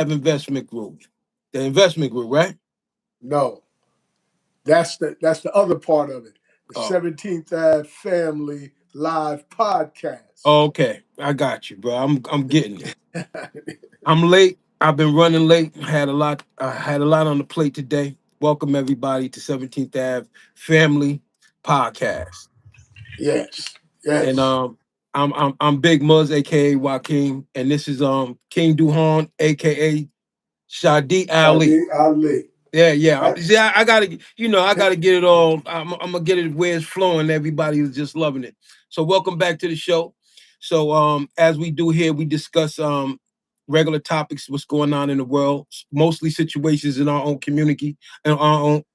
Investment Group. The investment group, right? No, that's the other part of it. The Oh, 17th Ave Family Live Podcast. okay. I got you, bro. I'm getting it. I'm late. I've been running late. I had a lot on the plate today. Welcome everybody to 17th Ave Family Podcast. Yes, And yes. I'm Big Muzz, aka Joaquin, and this is King Duhan, aka Shadi Ali. Sadi Ali. Yeah, yeah. That, See, I gotta, I gotta get it all. I'm gonna get it where it's flowing. Everybody is just loving it. So, welcome back to the show. So, as we do here, we discuss regular topics, what's going on in the world, mostly situations in our own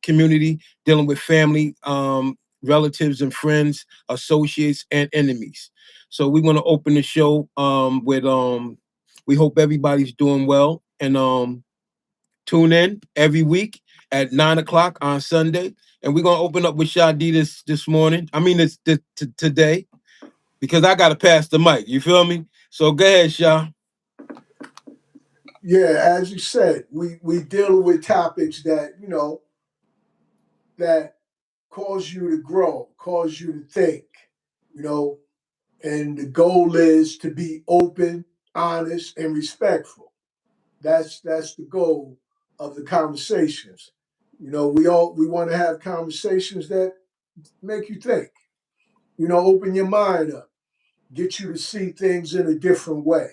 community, dealing with family, relatives, and friends, associates, and enemies. So, we want to open the show with we hope everybody's doing well, and tune in every week at 9 o'clock on Sunday, and we're gonna open up with Shadi this morning. I mean, today because I gotta pass the mic. You feel me? So go ahead, Shah. yeah, as you said, we deal with topics that that cause you to grow, cause you to think, you know, and the goal is to be open, honest, and respectful. That's the goal of the conversations. We want to have conversations that make you think. Open your mind up, get you to see things in a different way.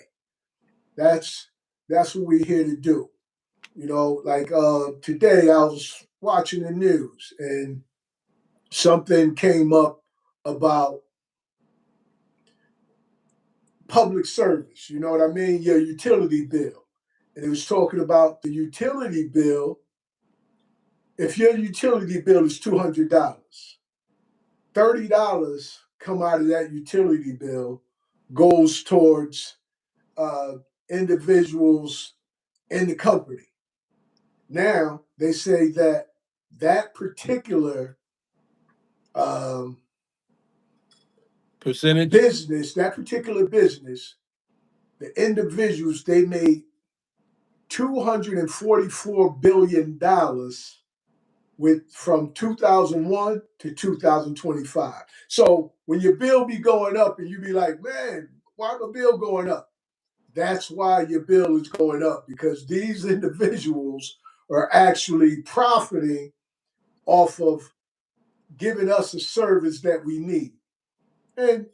That's that's what we're here to do. Like today I was watching the news and something came up about public service. You know what I mean? Your utility bill. And it was talking about the utility bill. If your utility bill is $200, $30 come out of that utility bill goes towards uh, individuals in the company. Now they say that that particular um, Percentage. business, the individuals, they made $244 billion with from 2001 to 2025. So when your bill be going up and you be like, man, why my bill going up? That's why your bill is going up, because these individuals are actually profiting off of giving us a service that we need. And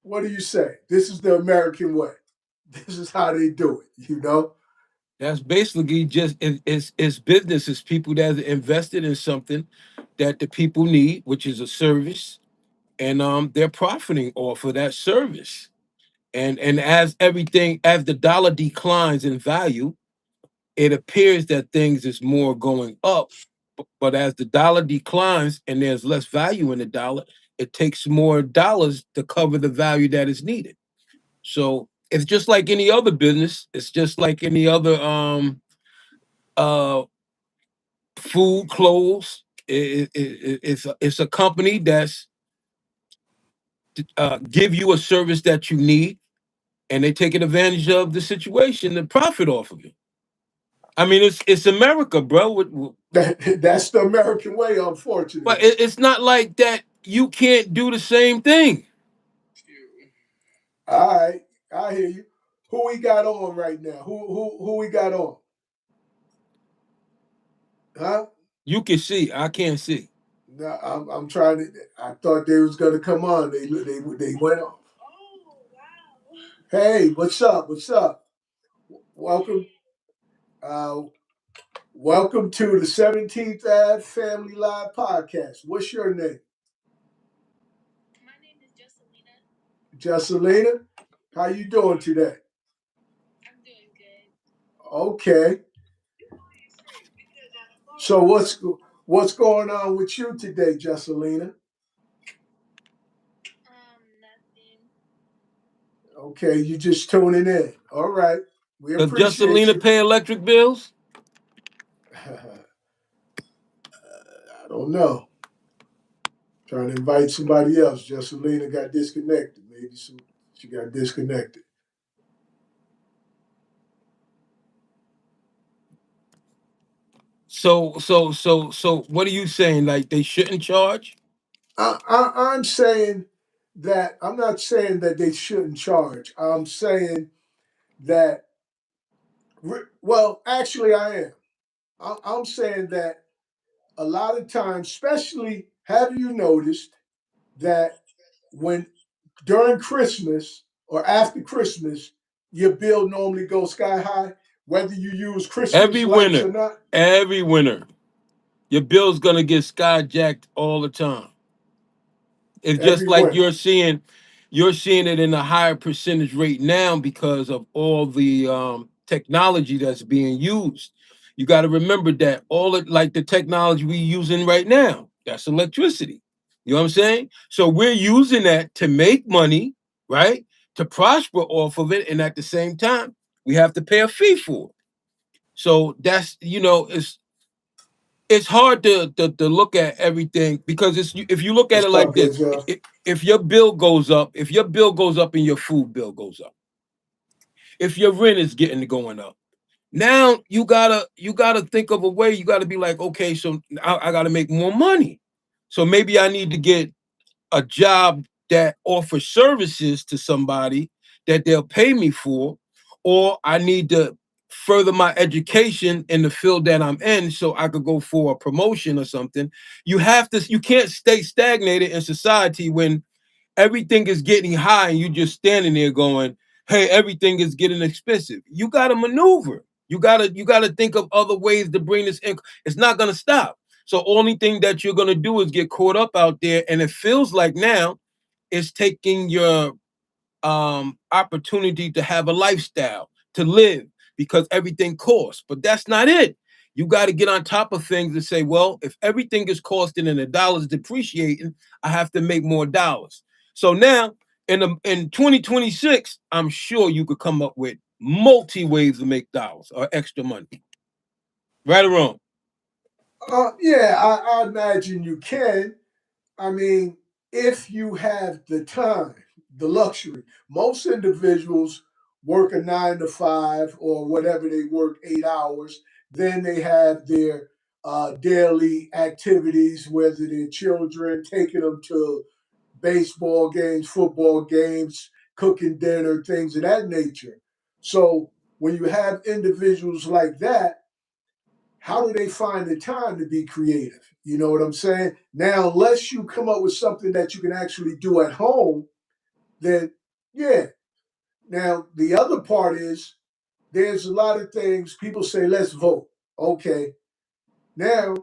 what do you say? This is the American way. This is how they do it. That's basically just it's business. It's people that are invested in something that the people need, which is a service, and they're profiting off of that service. And as the dollar declines in value, it appears that things is more going up. But as the dollar declines and there's less value in the dollar, it takes more dollars to cover the value that is needed. So it's just like any other business. It's just like any other uh food, clothes. It's a company that's give you a service that you need, and they taking advantage of the situation and profit off of it. I mean, it's America, bro. That's the American way, unfortunately. But it's not like that. You can't do the same thing. All right, I hear you. Who we got on right now? Who we got on? Huh? You can see. I can't see. No, I'm trying to. I thought they was gonna come on. They went off. Hey, what's up? What's up? Welcome, uh, welcome to the 17th Ave Family Live Podcast. What's your name? Jesselina. How you doing today? Okay. So what's going on with you today, Jesselina? Okay, you just tuning in. All right. We Does appreciate Juscelina you. pay electric bills? I don't know. Trying to invite somebody else. Jesselina got disconnected. Maybe she got disconnected. So what are you saying? Like they shouldn't charge? I'm saying that I'm not saying that they shouldn't charge. I'm saying that, well, actually, I am. I'm saying that a lot of times, especially, have you noticed that when during Christmas or after Christmas, your bill normally goes sky high, whether you use Christmas Every lights winter, or not? every winter, your bill's gonna get skyjacked all the time. It's just Every like winter. you're seeing it in a higher percentage rate now because of all the technology that's being used. You got to remember that all it like the technology we using right now, that's electricity. You know what I'm saying? So we're using that to make money, right? To prosper off of it, and at the same time, we have to pay a fee for it. So that's it's hard to look at everything because it's if you look at What's it up, like good this, Joe? if your bill goes up, if your bill goes up and your food bill goes up, if your rent is getting going up, now you gotta think of a way. You gotta be like, okay, so I gotta make more money. So maybe I need to get a job that offers services to somebody that they'll pay me for, or I need to further my education in the field that I'm in so I could go for a promotion or something. You can't stay stagnated in society when everything is getting high and you just standing there going, hey, everything is getting expensive. You gotta maneuver. You gotta think of other ways to bring this in. It's not gonna stop. So only thing that you're gonna do is get caught up out there, and it feels like now it's taking your opportunity to have a lifestyle, to live, because everything costs. But that's not it. You got to get on top of things and say, well, if everything is costing and the dollar's depreciating, I have to make more dollars. So now in 2026, I'm sure you could come up with multi ways to make dollars or extra money. Right or wrong? Yeah, I imagine you can. I mean, if you have the time, the luxury, most individuals work a 9 to 5 or whatever they work 8 hours. Then they have their daily activities, whether they're children, taking them to baseball games, football games, cooking dinner, things of that nature. So when you have individuals like that, how do they find the time to be creative? You know what I'm saying? Now, unless you come up with something that you can actually do at home, then yeah. Now, the other part is there's a lot of things people say, let's vote. Okay. Now,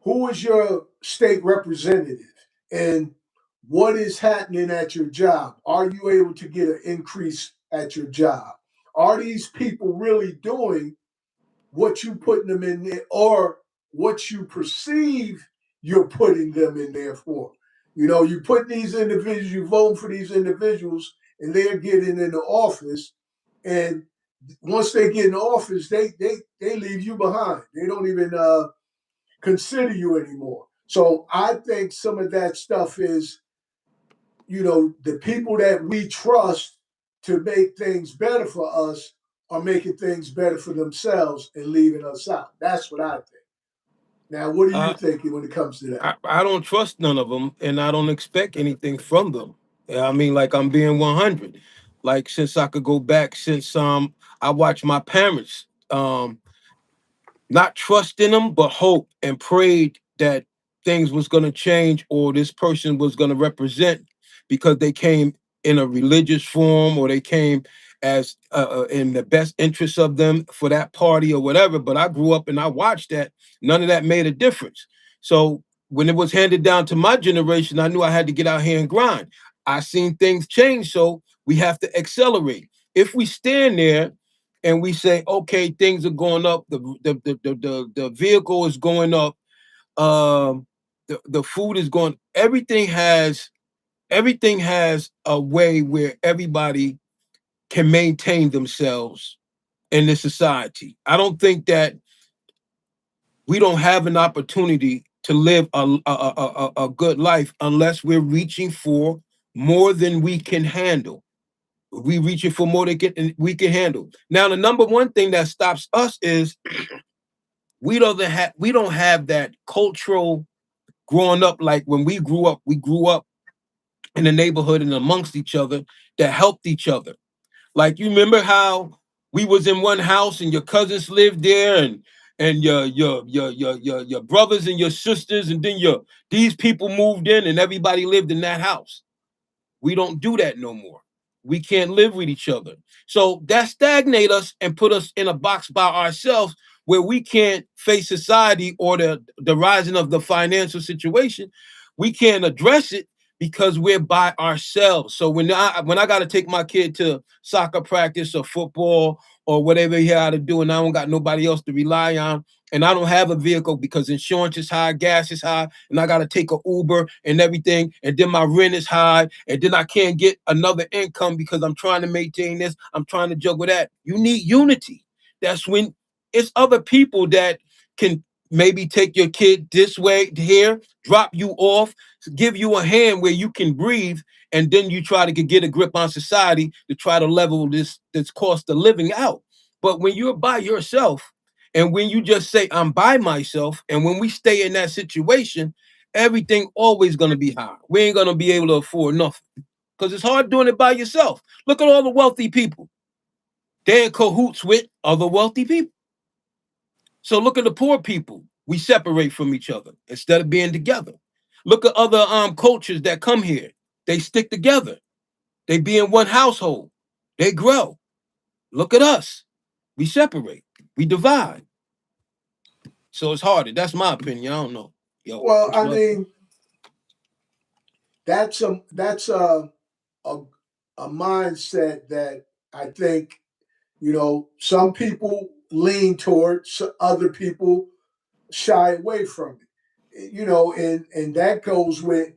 who is your state representative? And what is happening at your job? Are you able to get an increase at your job? Are these people really doing what you putting them in there or what you perceive you're putting them in there for? You know, you put these individuals, you vote for these individuals, and they're getting into office. And once they get in office, they leave you behind. They don't even consider you anymore. So I think some of that stuff is, you know, the people that we trust to make things better for us are making things better for themselves and leaving us out. That's what I think. Now, what are you Uh, thinking when it comes to that? I don't trust none of them, and I don't expect anything from them. Yeah, I mean, like I'm being 100. Like since I could go back, since I watched my parents not trust in them, but hope and prayed that things was going to change or this person was going to represent because they came in a religious form or they came as in the best interest of them for that party or whatever. But I grew up and I watched that. None of that made a difference. So when it was handed down to my generation, I knew I had to get out here and grind. I seen things change, so we have to accelerate. If we stand there and we say, okay, things are going up, the vehicle is going up, the food is going, everything has a way where everybody can maintain themselves in this society. I don't think that we don't have an opportunity to live a good life unless we're reaching for more than we can handle. We reaching for more than we can handle. Now, the number one thing that stops us is We don't have that cultural growing up. Like when we grew up in the neighborhood and amongst each other that helped each other. Like you remember how we was in one house and your cousins lived there, and your brothers and your sisters, and then your these people moved in and everybody lived in that house. We don't do that no more. We can't live with each other. So that stagnate us and put us in a box by ourselves where we can't face society or the rising of the financial situation. We can't address it because we're by ourselves. So when I got to take my kid to soccer practice or football or whatever he had to do, and I don't got nobody else to rely on, and I don't have a vehicle because insurance is high, gas is high, and I got to take an Uber and everything, and then my rent is high, and then I can't get another income because I'm trying to maintain this, I'm trying to juggle that. You need unity. That's when it's other people that can maybe take your kid this way here, drop you off, give you a hand where you can breathe, and then you try to get a grip on society to try to level this cost of living out. But when you're by yourself, and when you just say, I'm by myself, and when we stay in that situation, everything always gonna be high. We ain't gonna be able to afford nothing. Because it's hard doing it by yourself. Look at all the wealthy people. They're in cahoots with other wealthy people. So look at the poor people. We separate from each other instead of being together. Look at other cultures that come here. They stick together. They be in one household. They grow. Look at us. We separate. We divide. So it's harder. That's my opinion. I don't know. Yo, Well, what I you else? mean, that's a mindset that I think, some people lean towards, other people shy away from it. And that goes with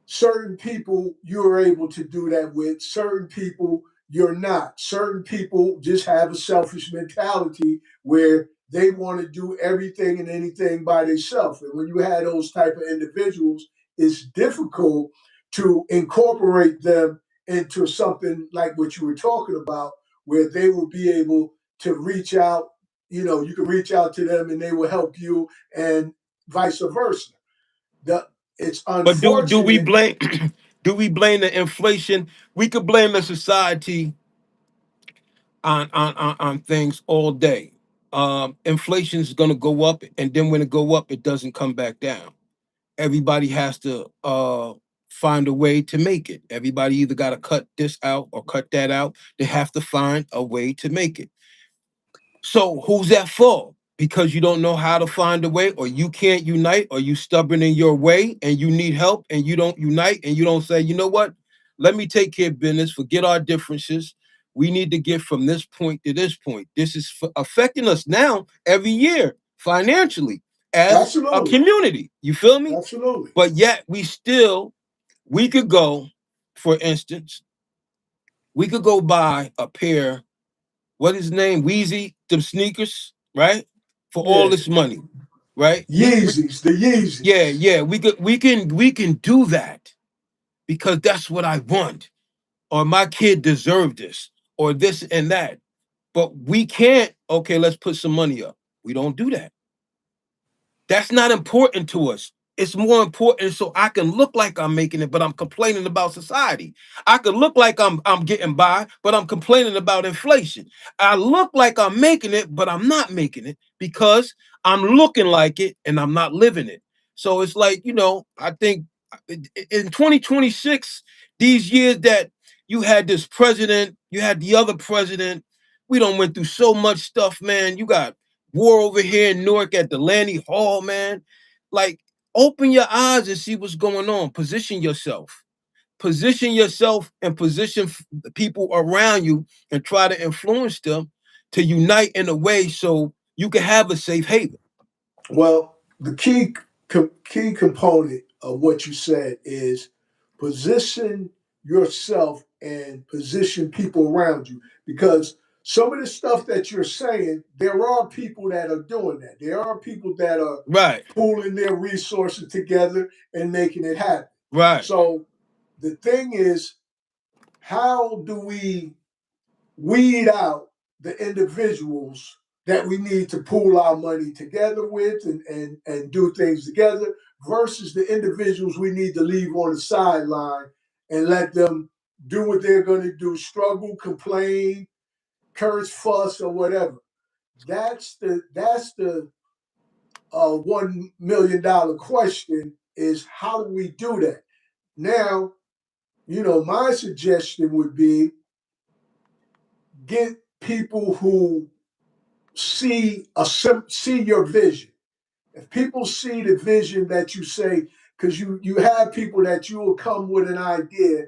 certain people you're able to do that with, certain people you're not. Certain people just have a selfish mentality where they want to do everything and anything by themselves. And when you have those type of individuals, it's difficult to incorporate them into something like what you were talking about, where they will be able to reach out. You can reach out to them and they will help you, and vice versa. The It's But do we unfortunate. blame do we blame the inflation? We could blame the society on things all day. Inflation is going to go up, and then when it go up, it doesn't come back down. Everybody has to find a way to make it. Everybody either got to cut this out or cut that out. They have to find a way to make it. So who's that for? Because you don't know how to find a way, or you can't unite, or you stubborn in your way and you need help and you don't unite and you don't say, you know what? Let me take care of business, forget our differences. We need to get from this point to this point. This is affecting us now every year financially as a Absolutely. community. You feel me? Absolutely. But yet we could go, for instance, we could go buy a pair, what is his name? Wheezy, them sneakers, right? For all Yeah. this money, right? Yeezys, the Yeah, Yeezys. yeah. We can do that because that's what I want. Or my kid deserved this, or this and that. But we can't, okay, let's put some money up. We don't do that. That's not important to us. It's more important so I can look like I'm making it, but I'm complaining about society. I could look like I'm getting by, but I'm complaining about inflation. I look like I'm making it, but I'm not making it because I'm looking like it and I'm not living it. So it's like, I think in 2026, these years that you had this president, you had the other president, we don't went through so much stuff, man. You got war over here in Newark at the Lanny Hall, man. Like, open your eyes and see what's going on. Position yourself. Position yourself and position the people around you and try to influence them to unite in a way so you can have a safe haven. Well, the key component of what you said is position yourself and position people around you, because some of the stuff that you're saying, there are people that are doing that. There are people that are Right, pooling their resources together and making it happen. right. So the thing is, how do we weed out the individuals that we need to pool our money together with and do things together versus the individuals we need to leave on the sideline and let them do what they're going to do, struggle, complain, curse, fuss, or whatever. That's the $1 million question is how do we do that? Now, my suggestion would be get people who see your vision. If people see the vision that you say, because you have people that you will come with an idea,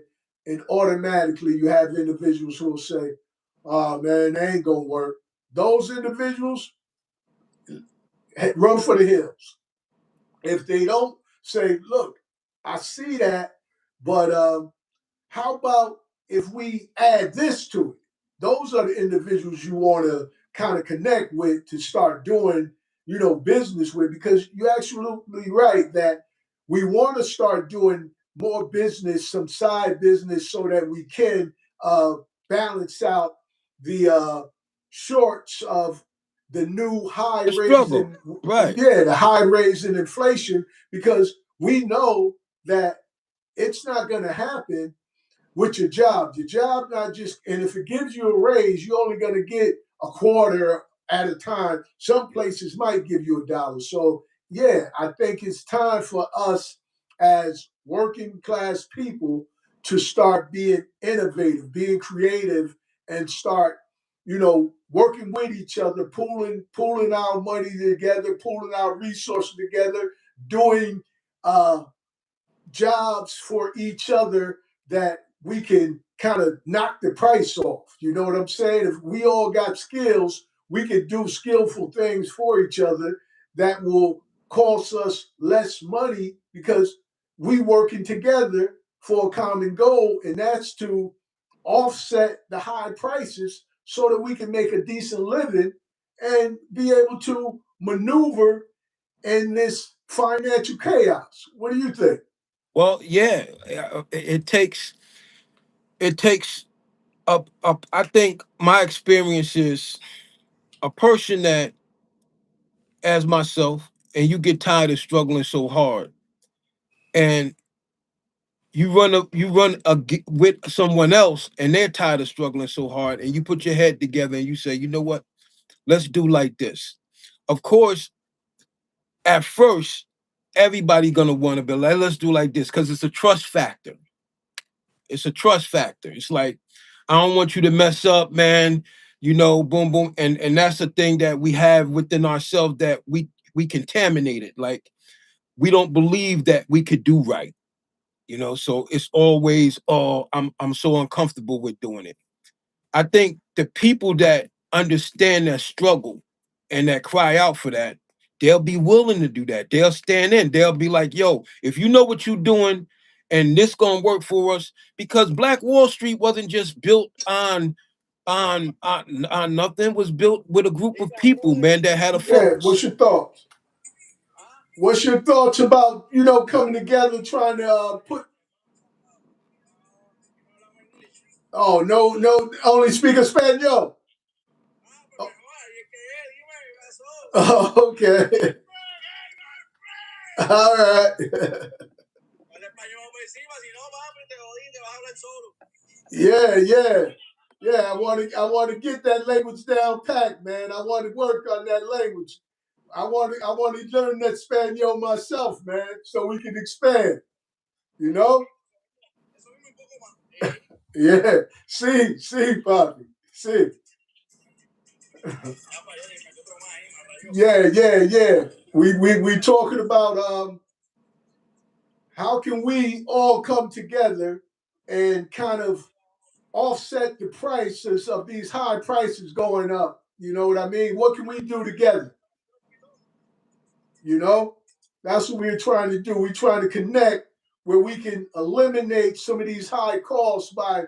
and automatically you have individuals who will say, "Oh man, that ain't gonna work." Those individuals run for the hills. If they don't say, "Look, I see that, but how about if we add this to it?" Those are the individuals you want to kind of connect with to start doing, business with, because you're absolutely right that we want to start doing more business, some side business, so that we can uh, balance out the shorts of the new high The struggle, raising, right? yeah, the high raising inflation, because we know that it's not going to happen with your job. Your job not just, and if it gives you a raise, you're only going to get a quarter at a time. Some places might give you $1. So yeah, I think it's time for us as working class people to start being innovative, being creative, and start, working with each other, pooling our money together, pooling our resources together, doing jobs for each other that we can kind of knock the price off. You know what I'm saying? If we all got skills, we can do skillful things for each other that will cost us less money because we working together for a common goal, and that's to offset the high prices so that we can make a decent living and be able to maneuver in this financial chaos. What do you think? Well, yeah, it takes up. I think my experience is a person that, as myself, and you get tired of struggling so hard, and with someone else, and they're tired of struggling so hard, and you put your head together and you say, you know what, let's do like this. Of course, at first, everybody gonna want to be like, let's do like this, because it's a trust factor. It's a trust factor. It's like, I don't want you to mess up, man. Boom, boom, and that's the thing that we have within ourselves, that we contaminate it. Like, we don't believe that we could do right. So it's always, oh, I'm so uncomfortable with doing it. I think the people that understand that struggle and that cry out for that, they'll be willing to do that. They'll stand in. They'll be like, yo, if you know what you're doing and this gonna work for us, because Black Wall Street wasn't just built on nothing. It was built with a group of people, man, that had a Yeah, focus. what's your thoughts? What's your thoughts about coming together, trying to put? Oh no, no, only speak Espanol. Oh, okay. All right. Yeah, yeah, yeah. I want to get that language down packed, man. I want to work on that language. I want to learn that Spaniel myself, man, so we can expand. You know? Yeah. See, Poppy. See. Yeah, yeah, yeah. We talking about how can we all come together and kind of offset the prices of these high prices going up. You know what I mean? What can we do together? You know, that's what we're trying to do. We're trying to connect where we can eliminate some of these high costs by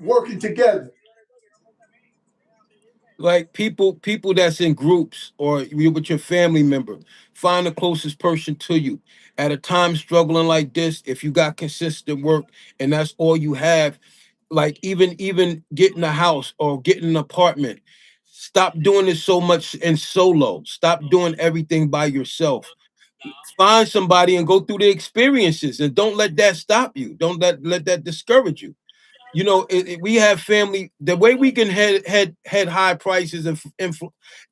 working together. Like, people that's in groups, or you with your family member, find the closest person to you at a time struggling like this. If you got consistent work and that's all you have, like, even getting a house or getting an apartment, Stop doing it so much in solo. Stop doing everything by yourself. Find somebody and go through the experiences, and don't let that stop you. Don't let that discourage you. We have family. The way we can head high prices and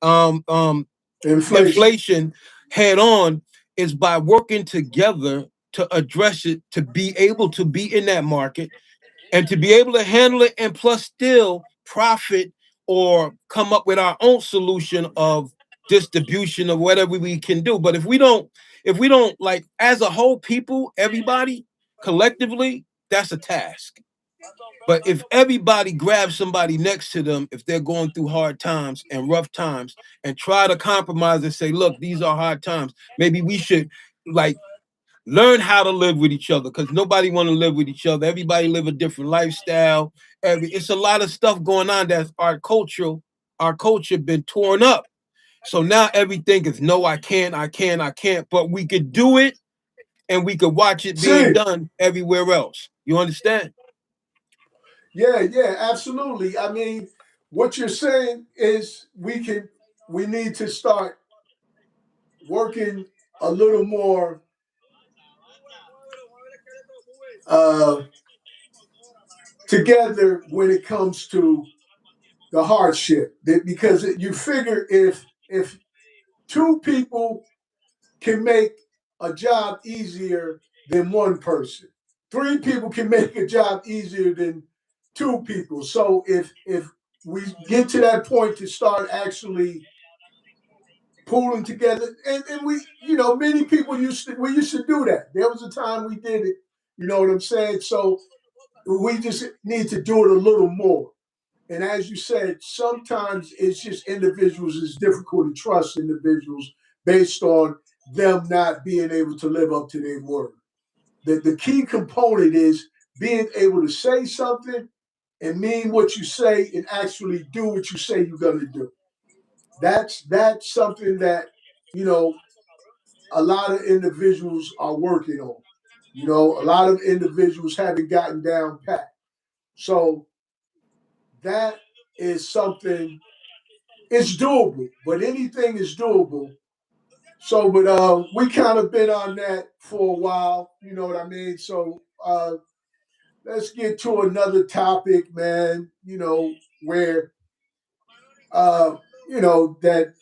um, um, Inflation. inflation head on is by working together to address it, to be able to be in that market and to be able to handle it, and plus still profit or come up with our own solution of distribution of whatever we can do. But if we don't like as a whole people, everybody collectively, that's a task. But if everybody grabs somebody next to them, if they're going through hard times and rough times, and try to compromise and say, look, these are hard times, maybe we should like learn how to live with each other, because nobody want to live with each other. Everybody live a different lifestyle. It's a lot of stuff going on that's our culture been torn up. So now everything is no, I can't, but we could do it, and we could watch it being See, done everywhere else. You understand? yeah, absolutely. I mean, what you're saying is we need to start working a little more uh, together when it comes to the hardship. Because you figure if two people can make a job easier than one person, three people can make a job easier than two people. So if we get to that point to start actually pooling together, and we, many people used to do that. There was a time we did it. You know what I'm saying? So we just need to do it a little more. And as you said, sometimes it's just individuals. It's difficult to trust individuals based on them not being able to live up to their word. The key component is being able to say something and mean what you say and actually do what you say you're going to do. That's something that you know a lot of individuals are working on. A lot of individuals haven't gotten down pat. So that is something. It's doable, but anything is doable. So, but we kind of been on that for a while. You know what I mean? So let's get to another topic, man. Where that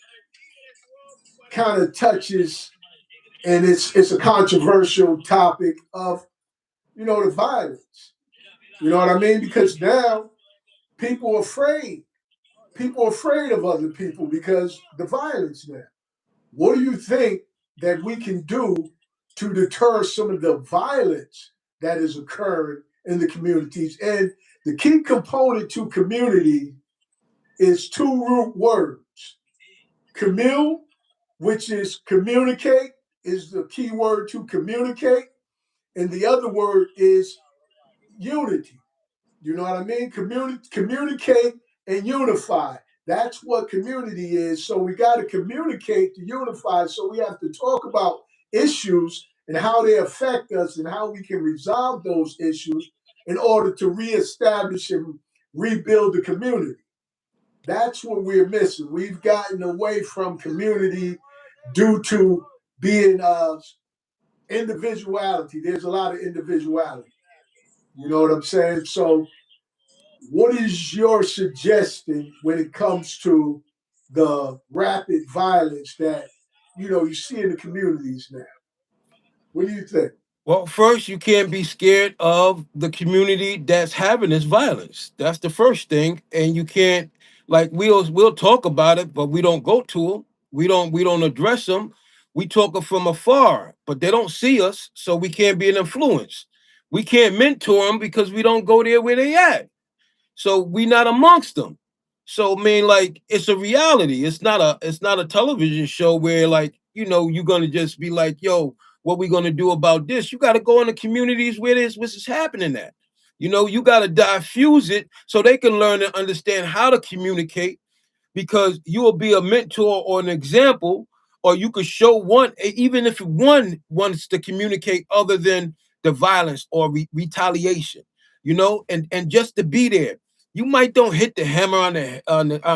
kind of touches, and it's a controversial topic of the violence. You know what I mean? Because now people are afraid. People are afraid of other people because the violence now. What do you think that we can do to deter some of the violence that is occurring in the communities? And the key component to community is two root words. Commune, which is communicate, is the key word to communicate. And the other word is unity. You know what I mean? Communicate and unify. That's what community is. So we got to communicate to unify. So we have to talk about issues and how they affect us and how we can resolve those issues in order to reestablish and rebuild the community. That's what we're missing. We've gotten away from community due to being individuality. There's a lot of individuality. You know what I'm saying? So what is your suggestion when it comes to the rapid violence that you see in the communities now? What do you think? Well, first, you can't be scared of the community that's having this violence. That's the first thing, and you can't like we'll talk about it, but we don't go to them. We don't address them. We talk it from afar, but they don't see us, so we can't be an influence. We can't mentor them because we don't go there where they at. So we not amongst them. So I mean, like it's a reality. It's not a television show where like you're gonna just be like, yo, what we gonna do about this? You got to go in the communities where this is happening at. You got to diffuse it so they can learn and understand how to communicate, because you will be a mentor or an example, or you could show one, even if one wants to communicate other than the violence or retaliation, and just to be there. You might don't hit the hammer on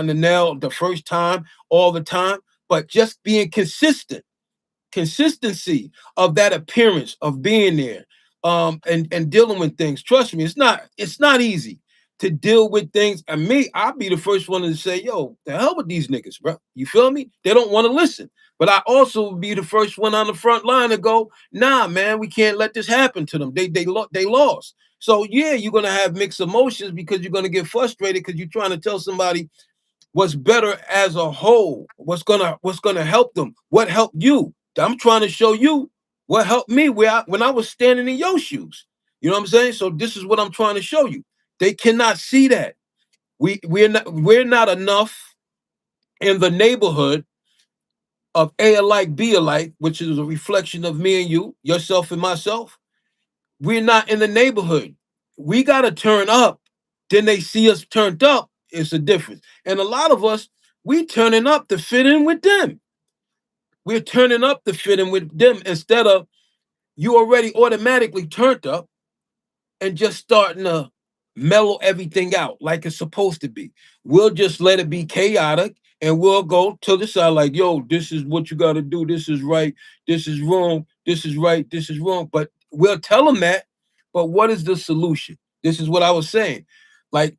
the nail the first time all the time, but just being consistent, consistency of that appearance of being there, and dealing with things. Trust me, it's not easy to deal with things. And me, I'll be the first one to say, yo, the hell with these niggas, bro. You feel me? They don't want to listen. But I also will be the first one on the front line to go, nah, man, we can't let this happen to them. They lost. So yeah, you're gonna have mixed emotions because you're gonna get frustrated because you're trying to tell somebody what's better as a whole, what's gonna help them, what helped you. I'm trying to show you what helped me when I was standing in your shoes. You know what I'm saying? So this is what I'm trying to show you. They cannot see that. We're not enough in the neighborhood of A alike, B alike, which is a reflection of me and you, yourself and myself. We're not in the neighborhood. We gotta turn up. Then they see us turned up. It's a difference. And a lot of us, we turning up to fit in with them. We're turning up to fit in with them instead of you already automatically turned up and just starting to mellow everything out like it's supposed to be. We'll just let it be chaotic and we'll go to the side like, yo, this is what you got to do. This is right. This is wrong. This is right. This is wrong. But we'll tell them that. But what is the solution? This is what I was saying. Like,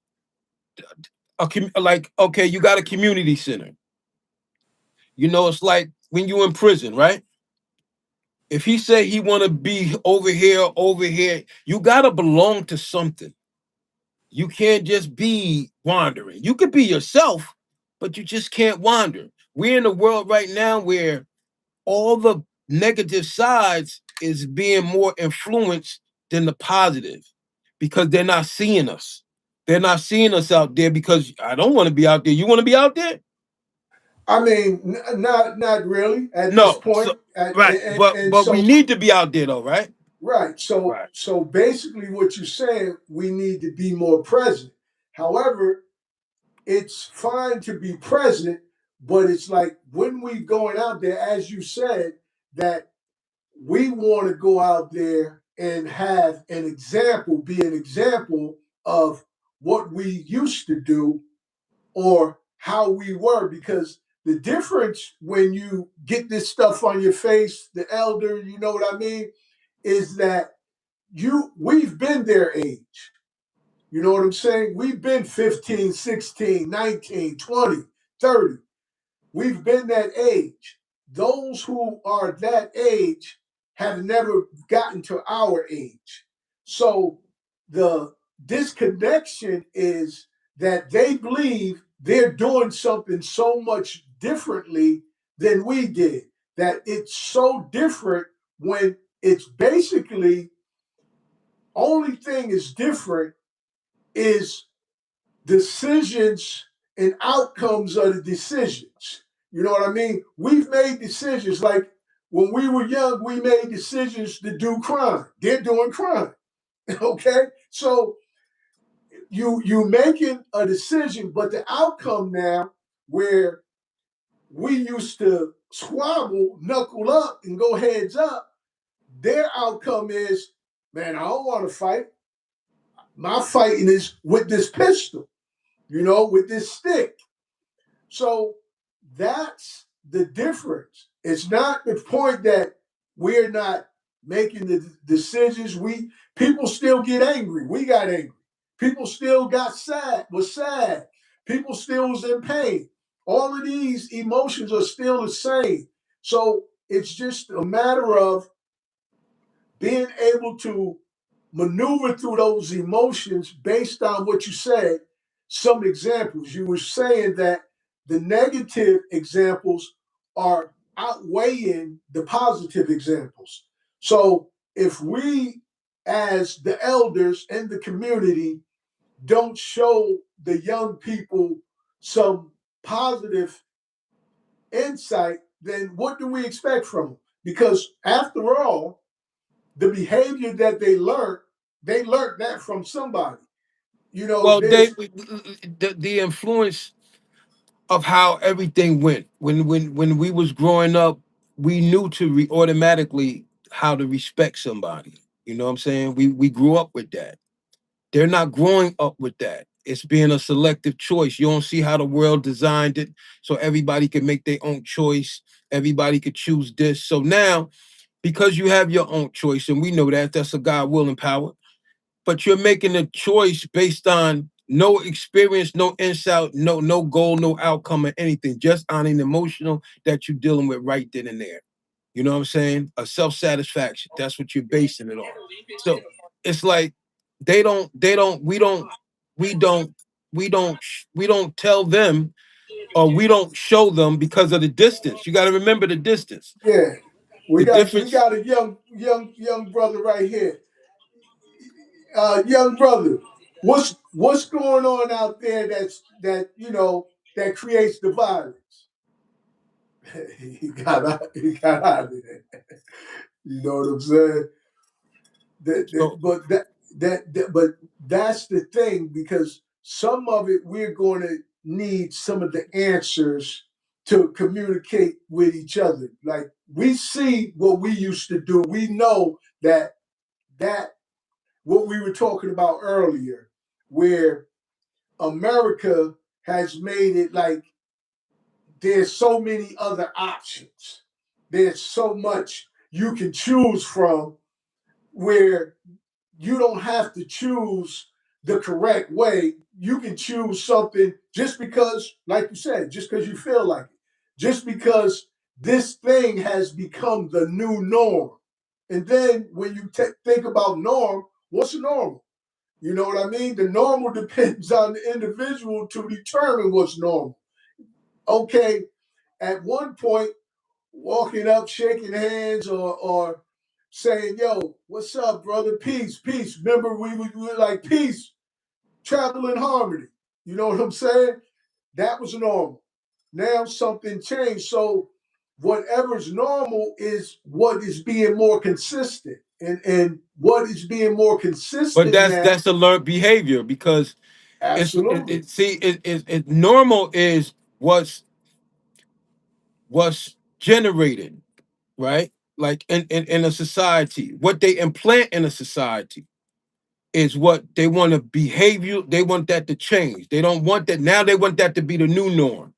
okay, you got a community center. It's like when you in prison, right? If he say he want to be over here, you gotta belong to something. You can't just be wandering. You could be yourself, but you just can't wander. We're in a world right now where all the negative sides is being more influenced than the positive because they're not seeing us. They're not seeing us out there because I don't want to be out there. You want to be out there? I mean, not really at this No. point. So right, but And but we so need to be out there though, right? right. Right. So basically, what you're saying, we need to be more present. However, it's fine to be present, but it's like when we going out there, as you said, that we want to go out there and have an example, be an example of what we used to do or how we were, because the difference when you get this stuff on your face, the elder, you know what I mean, is that we've been their age. You know what I'm saying? We've been 15, 16, 19, 20, 30. We've been that age. Those who are that age have never gotten to our age. So the disconnection is that they believe they're doing something so much differently than we did, that it's so different when it's basically only thing is different is decisions and outcomes of the decisions. You know what I mean? We've made decisions like when we were young, we made decisions to do crime. They're doing crime. Okay? So you making a decision, but the outcome now where we used to squabble, knuckle up, and go heads up, their outcome is, man, I don't want to fight. My fighting is with this pistol, with this stick. So that's the difference. It's not the point that we're not making the decisions. People still get angry. We got angry. People still was sad. People still was in pain. All of these emotions are still the same. So it's just a matter of being able to maneuver through those emotions based on what you said. Some examples. You were saying that the negative examples are outweighing the positive examples. So if we, as the elders in the community, don't show the young people some positive insight, then what do we expect from them? Because after all, the behavior that they learned that from somebody. Well, There's the influence of how everything went when we was growing up, we knew automatically how to respect somebody. You know what I'm saying? We grew up with that. They're not growing up with that. it's being a selective choice. You don't see how the world designed it, so everybody can make their own choice. Everybody could choose this. So now, because you have your own choice, and we know that that's a God will and power, but you're making a choice based on no experience, no insight, no goal, no outcome, or anything, just on an emotional that you're dealing with right then and there. You know what I'm saying? A self-satisfaction. That's what you're basing it on. So it's like we don't, we don't tell them, or we don't show them because of the distance. You got to remember the distance. Yeah, The we difference. got a young brother right here. Young brother, what's going on out there that creates the violence? He got out of there. You know what I'm saying? So, But that's the thing, because some of it we're going to need some of the answers to communicate with each other. Like, we see what we used to do. We know that what we were talking about earlier, where America has made it like there's so many other options. There's so much you can choose from, where you don't have to choose the correct way. You can choose something just because, like you said, just because you feel like it, just because this thing has become the new norm. And then when you think about norm, what's normal? You know what I mean? The normal depends on the individual to determine what's normal. Okay, at one point, walking up, shaking hands, or saying, "Yo, what's up, brother? Peace, peace." Remember, we were like, "Peace, travel in harmony." You know what I'm saying? That was normal. Now something changed. So whatever's normal is what is being more consistent. And what is being more but consistent now? that's a learned behavior, because Absolutely. normal is what's generated, right? Like in a society, what they implant in a society is what they want to behavior. They want that to change. They don't want that now. They want that to be the new norm.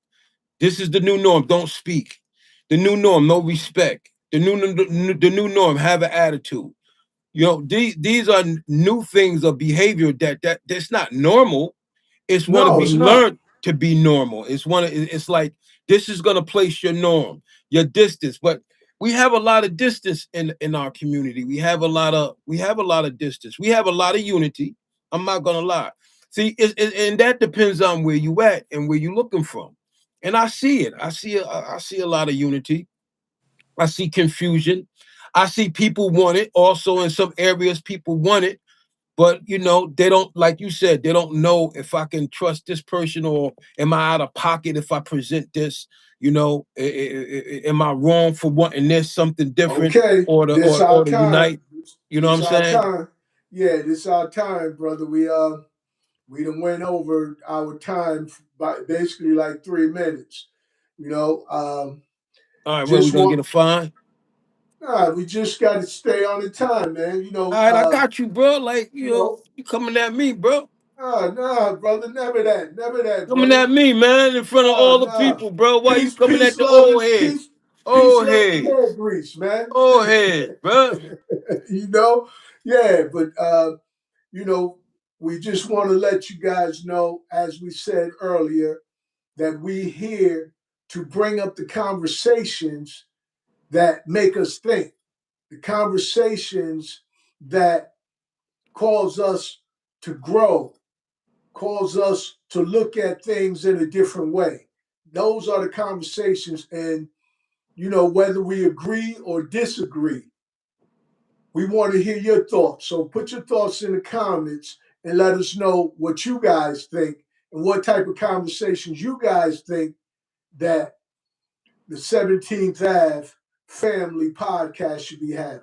This is the new norm. Don't speak. The new norm. No respect. The new norm. Have an attitude. You know, these are new things of behavior that's not normal. It's want to No, be it's not. learned to be normal. It's like this is gonna place your norm, your distance. But we have a lot of distance in our community. We have a lot of distance. We have a lot of unity. I'm not gonna lie. See, and that depends on where you at and where you looking from. And I see it. I see a lot of unity. I see confusion. I see people want it. Also, in some areas, people want it, but they don't, like you said, they don't know if I can trust this person, or am I out of pocket if I present this. Am I wrong for wanting this something different, Okay, this our or to time. unite? You know what This I'm our saying? time. Yeah, this our time, brother. We done went over our time by basically like 3 minutes. You know, All right, well, we're just gonna get want a fine. we just got to stay on the time, man. All right, I got you, bro. Like, You know, you coming at me, bro. nah, brother, never that, Coming brother. at me, man, in front of all the Nah. people, bro. Why you coming Peace, at the love, old and head? peace, Old love, and head. hair grease, man. Old head, bro. You know, yeah, but you know, we just want to let you guys know, as we said earlier, that we here to bring up the conversations that make us think, the conversations that cause us to grow, cause us to look at things in a different way. Those are the conversations, and whether we agree or disagree, we want to hear your thoughts. So put your thoughts in the comments and let us know what you guys think and what type of conversations you guys think that the 17th Ave Family Podcast should be having.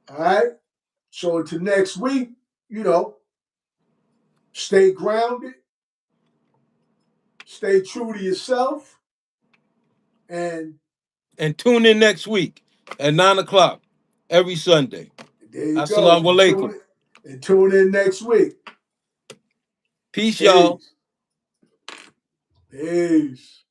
All right? So until next week, stay grounded, stay true to yourself, and tune in next week at 9 o'clock every Sunday. there you go. Assalamu alaikum. And tune in next week. Peace, y'all. Peace. Peace.